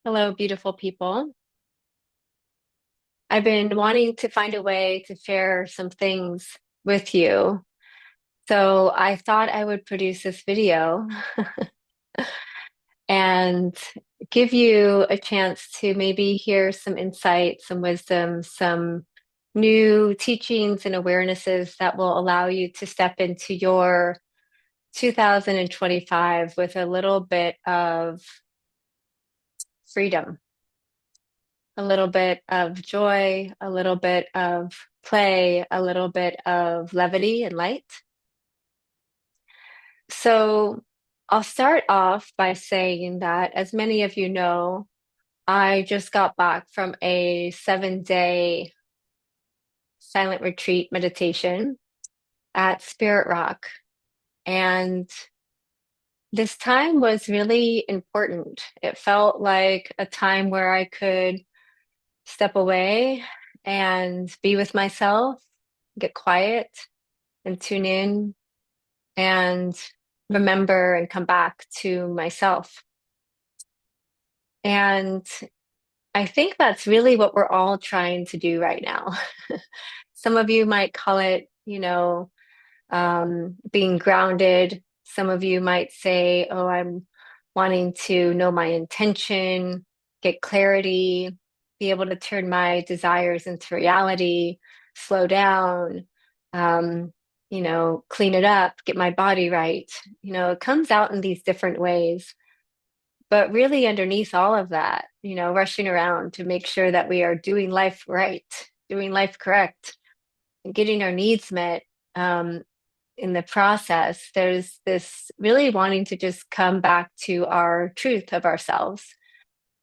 Hello, beautiful people. I've been wanting to find a way to share some things with you. So I thought I would produce this video and give you a chance to maybe hear some insight, some wisdom, some new teachings and awarenesses that will allow you to step into your 2025 with a little bit of freedom, a little bit of joy, a little bit of play, a little bit of levity and light. So I'll start off by saying that, as many of you know, I just got back from a 7-day silent retreat meditation at Spirit Rock. And this time was really important. It felt like a time where I could step away and be with myself, get quiet, and tune in and remember and come back to myself. And I think that's really what we're all trying to do right now. Some of you might call it, being grounded. Some of you might say, oh, I'm wanting to know my intention, get clarity, be able to turn my desires into reality, slow down, um, clean it up, get my body right. It comes out in these different ways. But really, underneath all of that, rushing around to make sure that we are doing life right, doing life correct, and getting our needs met. In the process, there's this really wanting to just come back to our truth of ourselves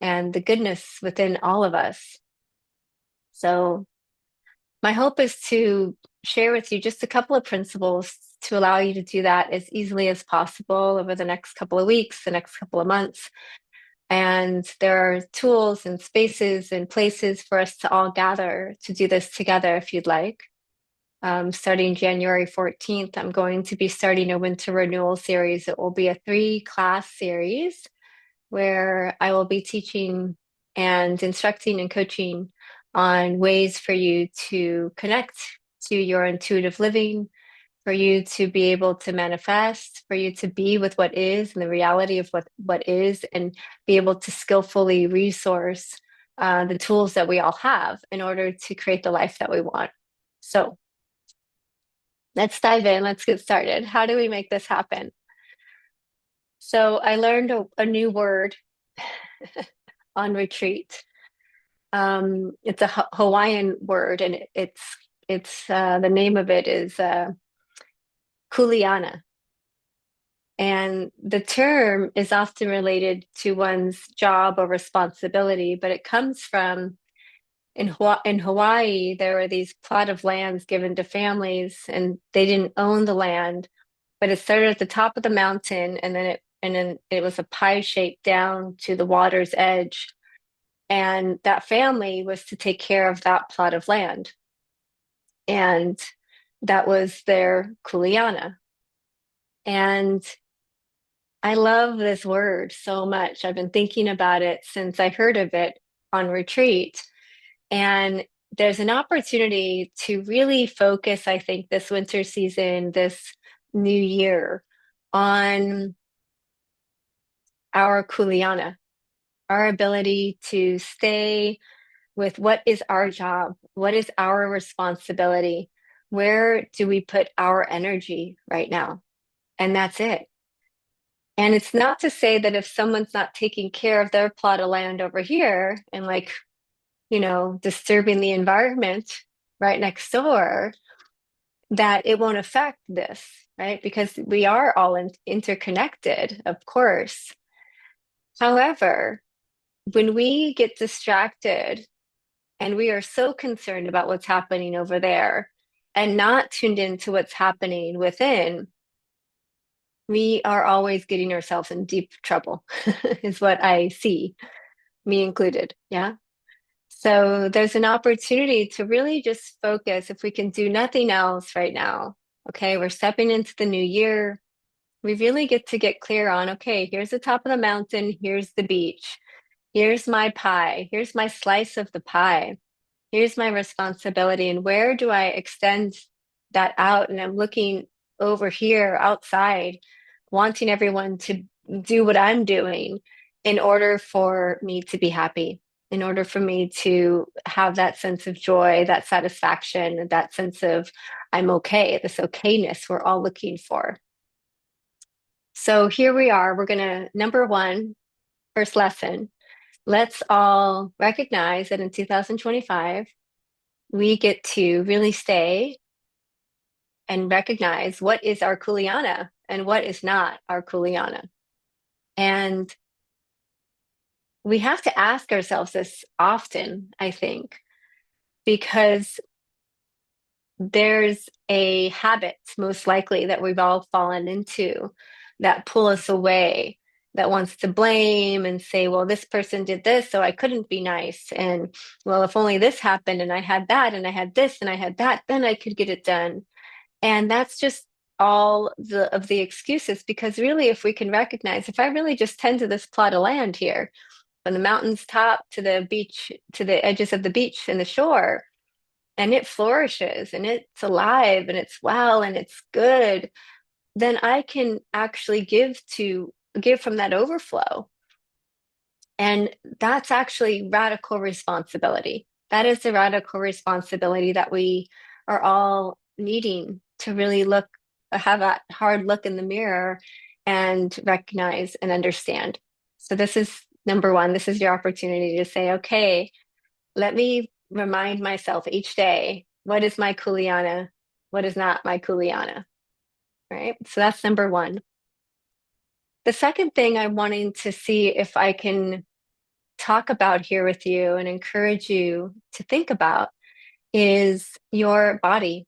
and the goodness within all of us. So, my hope is to share with you just a couple of principles to allow you to do that as easily as possible over the next couple of weeks, the next couple of months. And there are tools and spaces and places for us to all gather to do this together if you'd like. Starting January 14th, I'm going to be starting a winter renewal series. It will be a 3-class series where I will be teaching and instructing and coaching on ways for you to connect to your intuitive living, for you to be able to manifest, for you to be with what is and the reality of what is, and be able to skillfully resource the tools that we all have in order to create the life that we want. So let's dive in. Let's get started. How do we make this happen? So I learned a new word on retreat. It's a Hawaiian word, and it's the name of it is kuleana. And the term is often related to one's job or responsibility, but it comes from in Hawaii, there were these plot of lands given to families, and they didn't own the land, but it started at the top of the mountain, and then it was a pie shape down to the water's edge. And that family was to take care of that plot of land. And that was their kuleana. And I love this word so much. I've been thinking about it since I heard of it on retreat. And there's an opportunity to really focus, I think, this winter season, this new year, on our kuleana, our ability to stay with what is our job, what is our responsibility, where do we put our energy right now? And that's it. And it's not to say that if someone's not taking care of their plot of land over here and disturbing the environment right next door, that it won't affect this, right? Because we are all interconnected, of course. However, when we get distracted and we are so concerned about what's happening over there and not tuned into what's happening within, we are always getting ourselves in deep trouble, is what I see, me included. Yeah. So there's an opportunity to really just focus if we can do nothing else right now. Okay, we're stepping into the new year. We really get to get clear on, okay, here's the top of the mountain, here's the beach. Here's my pie. Here's my slice of the pie. Here's my responsibility. And where do I extend that out? And I'm looking over here outside, wanting everyone to do what I'm doing in order for me to be happy, in order for me to have that sense of joy, that satisfaction, that sense of I'm okay, this okayness we're all looking for. So here we are. We're going to, number one, first lesson. Let's all recognize that in 2025, we get to really stay and recognize what is our kuleana and what is not our kuleana. And we have to ask ourselves this often, I think, because there's a habit, most likely, that we've all fallen into that pull us away, that wants to blame and say, well, this person did this, so I couldn't be nice. And well, if only this happened and I had that and I had this and I had that, then I could get it done. And that's just all the excuses, because really, if we can recognize, if I really just tend to this plot of land here, from the mountain's top to the beach, to the edges of the beach and the shore, and it flourishes and it's alive and it's well and it's good, then I can actually give from that overflow. And that's actually radical responsibility. That is the radical responsibility that we are all needing to really have that hard look in the mirror and recognize and understand. So, this is number one. This is your opportunity to say, okay, let me remind myself each day, what is my kuleana? What is not my kuleana? Right? So, that's number one. The second thing I'm wanting to see if I can talk about here with you and encourage you to think about is your body,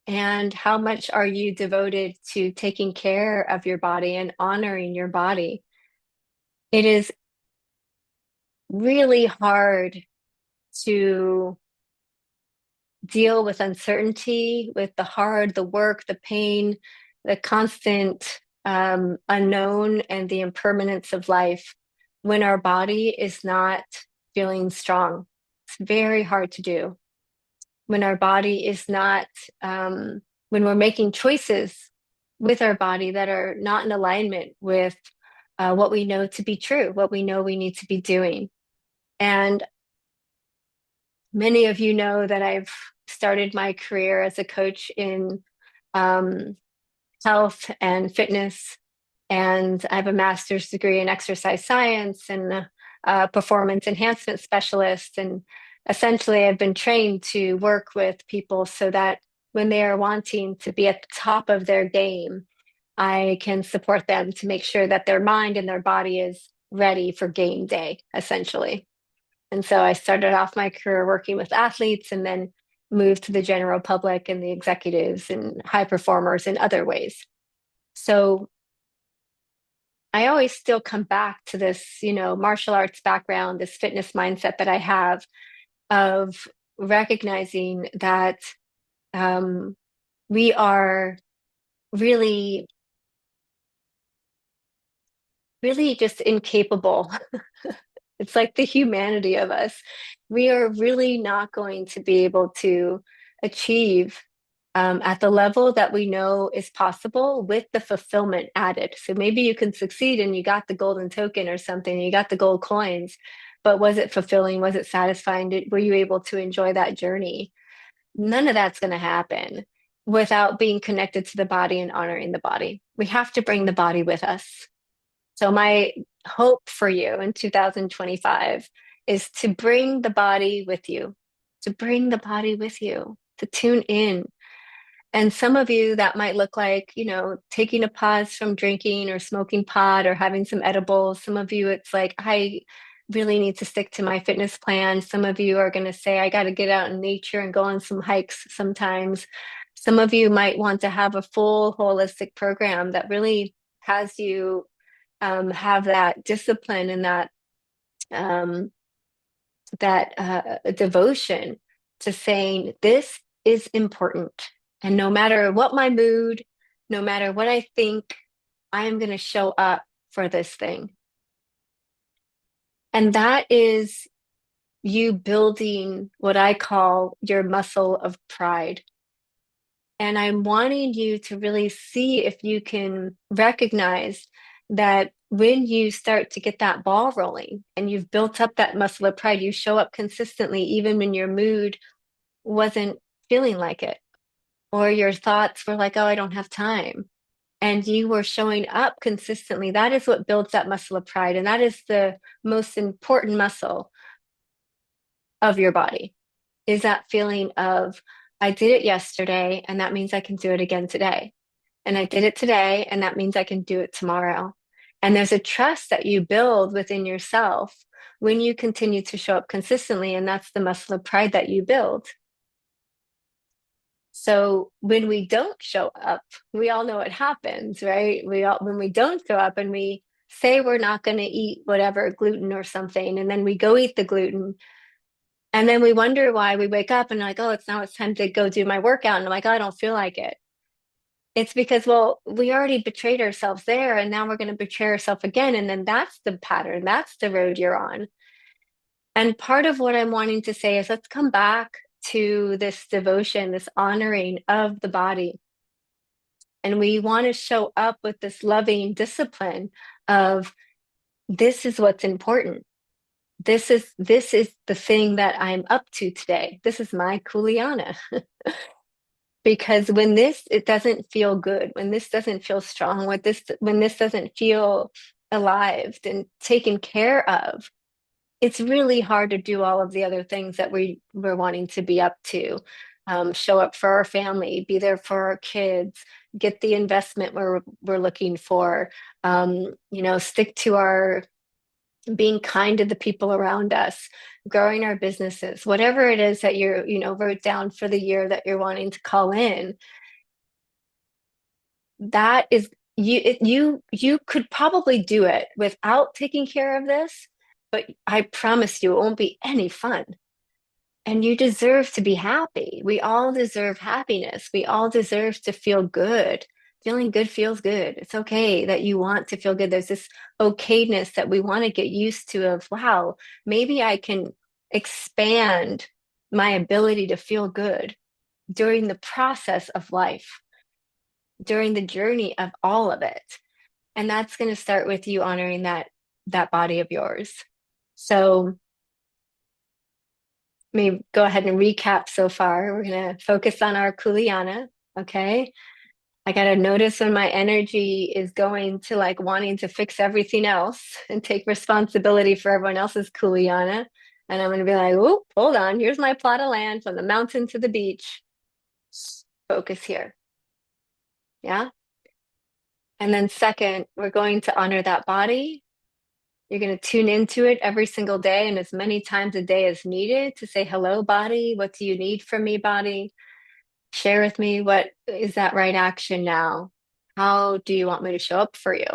and how much are you devoted to taking care of your body and honoring your body. It is really hard to deal with uncertainty, with the hard, the work, the pain, the constant unknown, and the impermanence of life when our body is not feeling strong. It's very hard to do when our body is not, when we're making choices with our body that are not in alignment with what we know to be true, what we know we need to be doing. And many of you know that I've started my career as a coach in um, health and fitness, and I have a master's degree in exercise science and performance enhancement specialist. And essentially, I've been trained to work with people so that when they are wanting to be at the top of their game, I can support them to make sure that their mind and their body is ready for game day, essentially. And so I started off my career working with athletes and then moved to the general public and the executives and high performers in other ways. So I always still come back to this, martial arts background, this fitness mindset that I have of recognizing that um, we are really, really just incapable. It's like the humanity of us. We are really not going to be able to achieve at the level that we know is possible with the fulfillment added. So maybe you can succeed and you got the golden token or something, you got the gold coins, but was it fulfilling? Was it satisfying? Were you able to enjoy that journey? None of that's going to happen without being connected to the body and honoring the body. We have to bring the body with us. So, my hope for you in 2025 is to bring the body with you, to bring the body with you, to tune in. And some of you, that might look like, taking a pause from drinking or smoking pot or having some edibles. Some of you, it's like, I really need to stick to my fitness plan. Some of you are going to say, I got to get out in nature and go on some hikes sometimes. Some of you might want to have a full holistic program that really has you have that discipline and um, that devotion to saying this is important, and no matter what my mood, no matter what I think, I am going to show up for this thing. And that is you building what I call your muscle of pride. And I'm wanting you to really see if you can recognize that when you start to get that ball rolling and you've built up that muscle of pride, you show up consistently, even when your mood wasn't feeling like it, or your thoughts were like, oh, I don't have time. And you were showing up consistently. That is what builds that muscle of pride. And that is the most important muscle of your body, is that feeling of, I did it yesterday, and that means I can do it again today. And I did it today, and that means I can do it tomorrow. And there's a trust that you build within yourself when you continue to show up consistently. And that's the muscle of pride that you build. So when we don't show up, we all know what happens, right? When we don't show up and we say we're not going to eat whatever gluten or something, and then we go eat the gluten, and then we wonder why we wake up and like, oh, it's time to go do my workout. And I'm like, oh, I don't feel like it. It's because, well, we already betrayed ourselves there, and now we're going to betray ourselves again. And then that's the pattern, that's the road you're on. And part of what I'm wanting to say is let's come back to this devotion, this honoring of the body. And we want to show up with this loving discipline of this is what's important. This is the thing that I'm up to today. This is my kuleana. Because when this it doesn't feel good, when this doesn't feel strong, when this doesn't feel alive and taken care of, it's really hard to do all of the other things that we're wanting to be up to. Show up for our family, be there for our kids, get the investment we're looking for, stick to our being kind to the people around us, growing our businesses, whatever it is that wrote down for the year that you're wanting to call in, that is you could probably do it without taking care of this, but I promise you it won't be any fun. And you deserve to be happy. We all deserve happiness. We all deserve to feel good. Feeling good feels good. It's okay that you want to feel good. There's this okayness that we want to get used to of, wow, maybe I can expand my ability to feel good during the process of life, during the journey of all of it. And that's going to start with you honoring that body of yours. So me go ahead and recap so far. We're going to focus on our kuleana. Okay. I got to notice when my energy is going to like wanting to fix everything else and take responsibility for everyone else's kuleana. And I'm going to be like, oh, hold on. Here's my plot of land from the mountain to the beach. Focus here. Yeah. And then second, we're going to honor that body. You're going to tune into it every single day and as many times a day as needed to say, hello, body. What do you need from me, body? Share with me, what is that right action now? How do you want me to show up for you?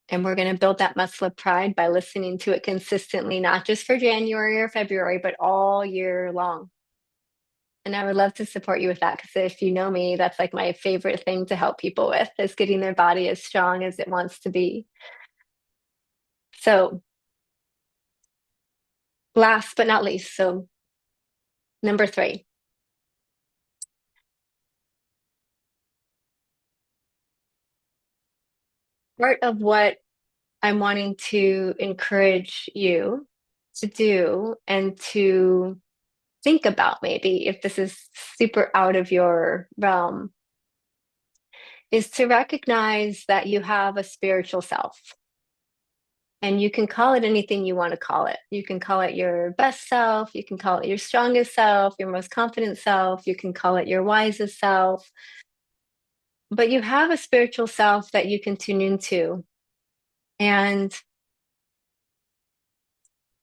And we're going to build that muscle of pride by listening to it consistently, not just for January or February, but all year long. And I would love to support you with that because if you know me, that's like my favorite thing to help people with is getting their body as strong as it wants to be. So, last but not least, so number 3, part of what I'm wanting to encourage you to do and to think about maybe if this is super out of your realm is to recognize that you have a spiritual self. And you can call it anything you want to call it. You can call it your best self. You can call it your strongest self, your most confident self. You can call it your wisest self. But you have a spiritual self that you can tune into. And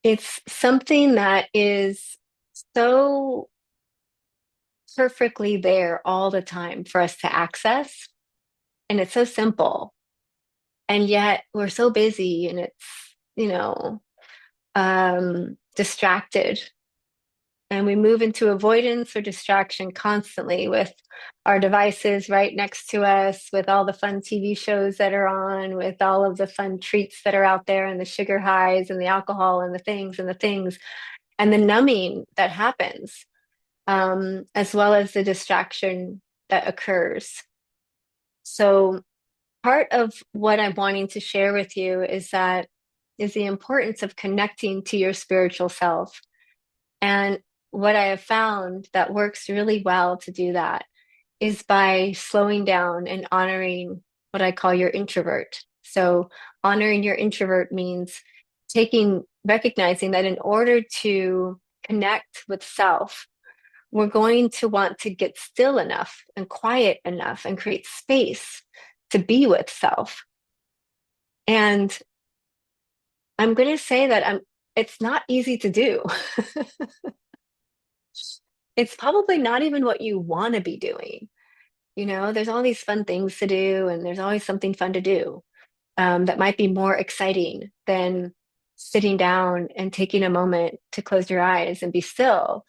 it's something that is so perfectly there all the time for us to access. And it's so simple. And yet we're so busy and it's, distracted. And we move into avoidance or distraction constantly with our devices right next to us, with all the fun TV shows that are on, with all of the fun treats that are out there, and the sugar highs and the alcohol and the things and the things, and the numbing that happens, as well as the distraction that occurs. So, part of what I'm wanting to share with you is the importance of connecting to your spiritual self. And what I have found that works really well to do that is by slowing down and honoring what I call your introvert. So, honoring your introvert means recognizing that in order to connect with self, we're going to want to get still enough and quiet enough and create space to be with self. And I'm going to say that it's not easy to do. It's probably not even what you want to be doing. There's all these fun things to do, and there's always something fun to do, that might be more exciting than sitting down and taking a moment to close your eyes and be still,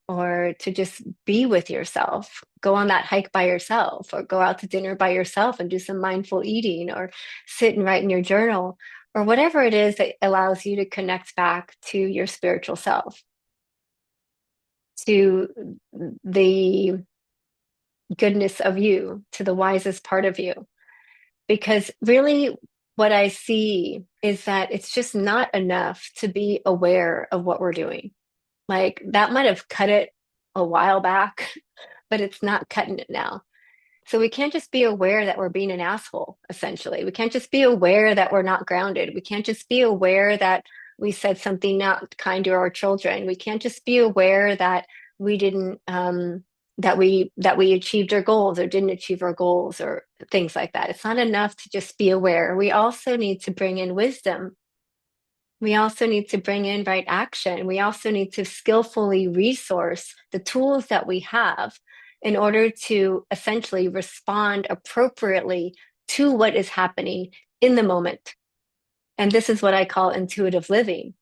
or to just be with yourself. Go on that hike by yourself, or go out to dinner by yourself and do some mindful eating, or sit and write in your journal, or whatever it is that allows you to connect back to your spiritual self, to the goodness of you, to the wisest part of you. Because really, what I see is that it's just not enough to be aware of what we're doing. Like that might have cut it a while back, but it's not cutting it now. So we can't just be aware that we're being an asshole, essentially. We can't just be aware that we're not grounded. We can't just be aware that we said something not kind to our children. We can't just be aware that we didn't that we achieved our goals or didn't achieve our goals or things like that. It's not enough to just be aware. We also need to bring in wisdom. We also need to bring in right action. We also need to skillfully resource the tools that we have in order to essentially respond appropriately to what is happening in the moment. And this is what I call intuitive living.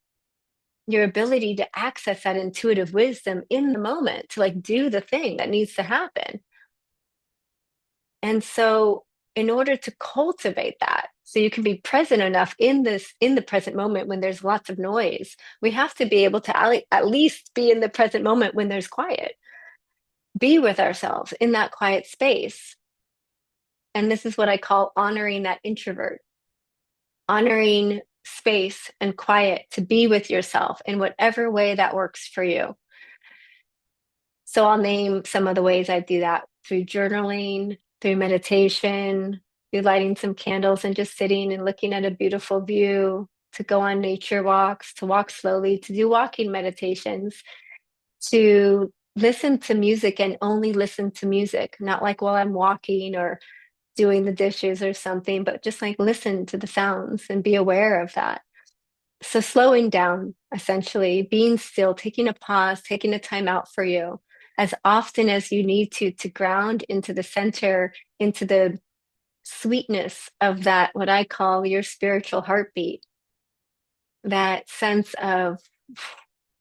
Your ability to access that intuitive wisdom in the moment, to like do the thing that needs to happen. And so, in order to cultivate that, so you can be present enough in the present moment when there's lots of noise, we have to be able to at least be in the present moment when there's quiet, be with ourselves in that quiet space. And this is what I call honoring that introvert, honoring space and quiet to be with yourself in whatever way that works for you. So I'll name some of the ways I do that: through journaling, through meditation, through lighting some candles and just sitting and looking at a beautiful view, to go on nature walks, to walk slowly, to do walking meditations, to listen to music and only listen to music, not like while I'm walking or doing the dishes or something, but just like listen to the sounds and be aware of that. So slowing down, essentially, being still, taking a pause, taking a time out for you as often as you need to ground into the center, into the sweetness of that, what I call your spiritual heartbeat, that sense of,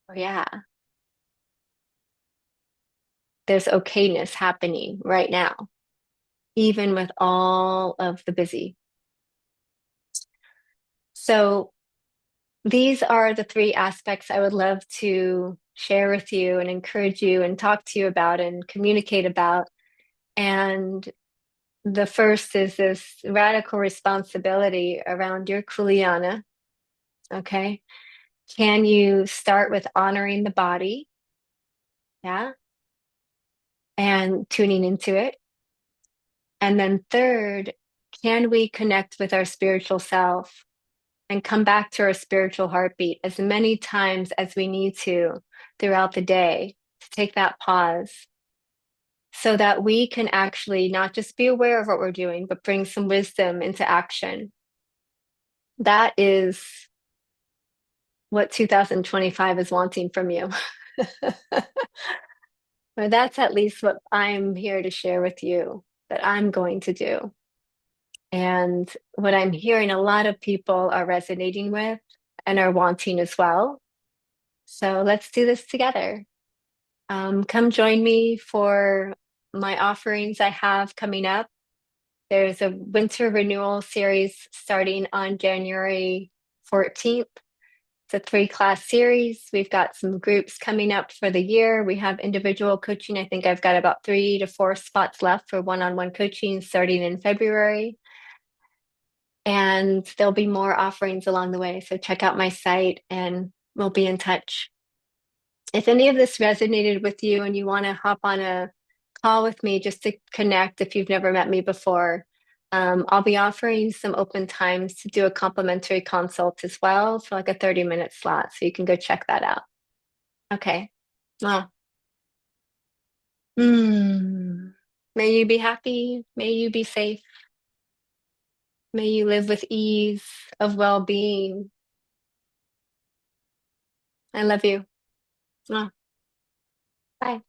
oh yeah, there's okayness happening right now, even with all of the busy. So these are the three aspects I would love to share with you and encourage you and talk to you about and communicate about. And the first is this radical responsibility around your kuleana. Okay. Can you start with honoring the body? Yeah. And tuning into it. And then third, can we connect with our spiritual self and come back to our spiritual heartbeat as many times as we need to throughout the day, to take that pause so that we can actually not just be aware of what we're doing, but bring some wisdom into action. That is what 2025 is wanting from you. Or that's at least what I'm here to share with you that I'm going to do. And what I'm hearing a lot of people are resonating with and are wanting as well. So let's do this together. Come join me for my offerings I have coming up. There's a winter renewal series starting on January 14th. It's a three-class series. We've got some groups coming up for the year. We have individual coaching. I think I've got about 3 to 4 spots left for one-on-one coaching starting in February. And there'll be more offerings along the way. So check out my site and we'll be in touch. If any of this resonated with you and you want to hop on a call with me just to connect if you've never met me before, I'll be offering some open times to do a complimentary consult as well for like a 30-minute slot. So you can go check that out. Okay. Well, may you be happy. May you be safe. May you live with ease of well-being. I love you. Well, bye.